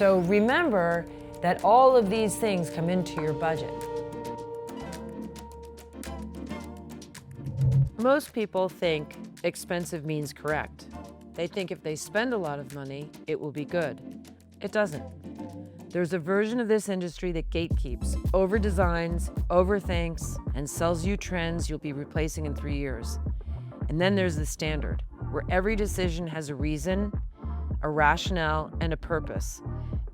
So remember that all of these things come into your budget. Most people think expensive means correct. They think if they spend a lot of money, it will be good. It doesn't. There's a version of this industry that gatekeeps, over-designs, overthinks, and sells you trends you'll be replacing in 3 years. And then there's the standard, where every decision has a reason, a rationale, and a purpose.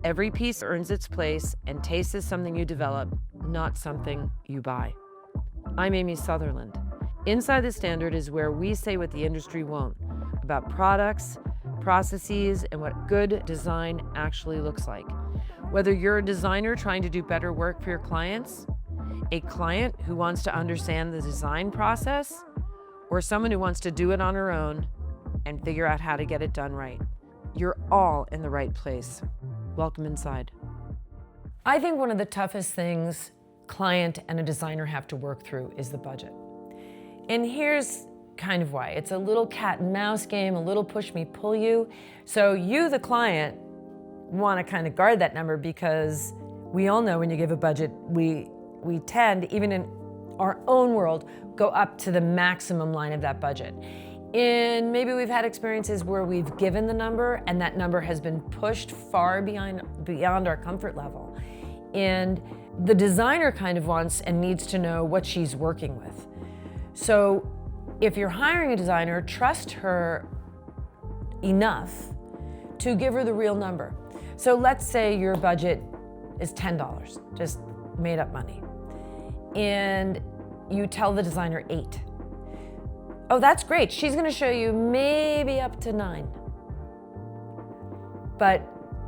Every piece earns its place, and taste is something you develop, not something you buy. I'm Amy Sutherland. Inside the standard is where we say what the industry won't, about products, processes, and what good design actually looks like. Whether you're a designer trying to do better work for your clients, a client who wants to understand the design process, or someone who wants to do it on her own and figure out how to get it done right, you're all in the right place. Welcome inside. I think one of the toughest things client and a designer have to work through is the budget. And here's kind of why. It's a little cat and mouse game, a little push me, pull you. So you, the client, want to kind of guard that number because we all know when you give a budget, we tend, even in our own world, go up to the maximum line of that budget. And maybe we've had experiences where we've given the number and that number has been pushed far beyond our comfort level. And the designer kind of wants and needs to know what she's working with. So if you're hiring a designer, trust her enough to give her the real number. So let's say your budget is $10, just made up money, and you tell the designer 8. Oh, that's great. She's gonna show you maybe up to 9. But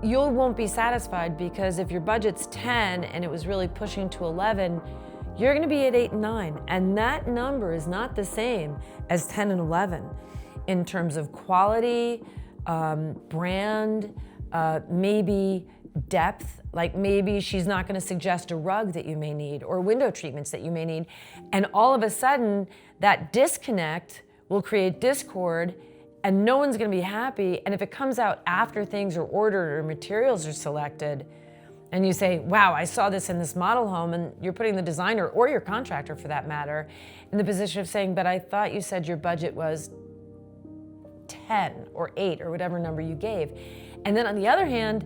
you won't be satisfied because if your budget's 10 and it was really pushing to 11, you're gonna be at 8 and 9. And that number is not the same as 10 and 11 in terms of quality, brand, maybe depth, like maybe she's not gonna suggest a rug that you may need or window treatments that you may need. And all of a sudden, that disconnect will create discord and no one's gonna be happy. And if it comes out after things are ordered or materials are selected, and you say, wow, I saw this in this model home, and you're putting the designer or your contractor for that matter in the position of saying, but I thought you said your budget was 10 or 8 or whatever number you gave. And then on the other hand,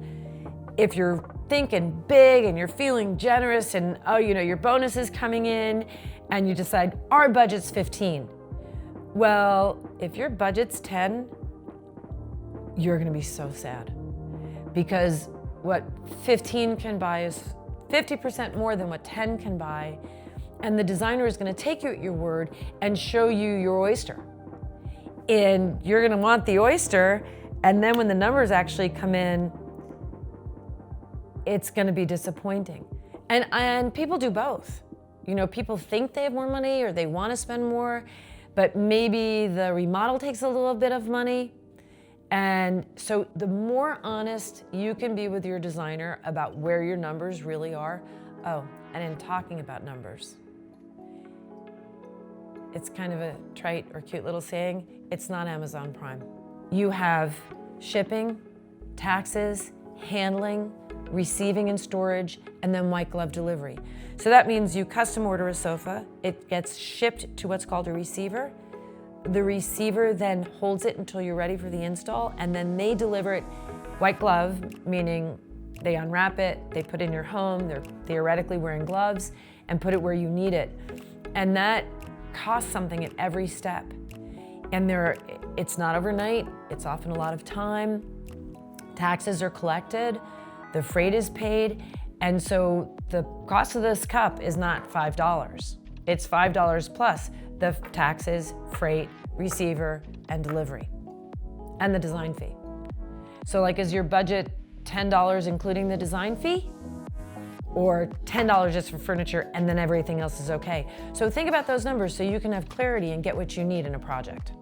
if you're thinking big and you're feeling generous and your bonus is coming in and you decide our budget's 15. Well, if your budget's 10, you're gonna be so sad because what 15 can buy is 50% more than what 10 can buy. And the designer is gonna take you at your word and show you your oyster. And you're gonna want the oyster, and then when the numbers actually come in, it's gonna be disappointing. And people do both. People think they have more money or they wanna spend more, but maybe the remodel takes a little bit of money. And so the more honest you can be with your designer about where your numbers really are. Oh, and in talking about numbers, it's kind of a trite or cute little saying, it's not Amazon Prime. You have shipping, taxes, handling, receiving and storage, and then white glove delivery. So that means you custom order a sofa, it gets shipped to what's called a receiver. The receiver then holds it until you're ready for the install, and then they deliver it white glove, meaning they unwrap it, they put it in your home, they're theoretically wearing gloves, and put it where you need it. And that costs something at every step. And it's not overnight, it's often a lot of time. Taxes are collected, the freight is paid, and so the cost of this cup is not $5. It's $5 plus the taxes, freight, receiver, and delivery, and the design fee. So is your budget $10 including the design fee? Or $10 just for furniture and then everything else is okay? So think about those numbers so you can have clarity and get what you need in a project.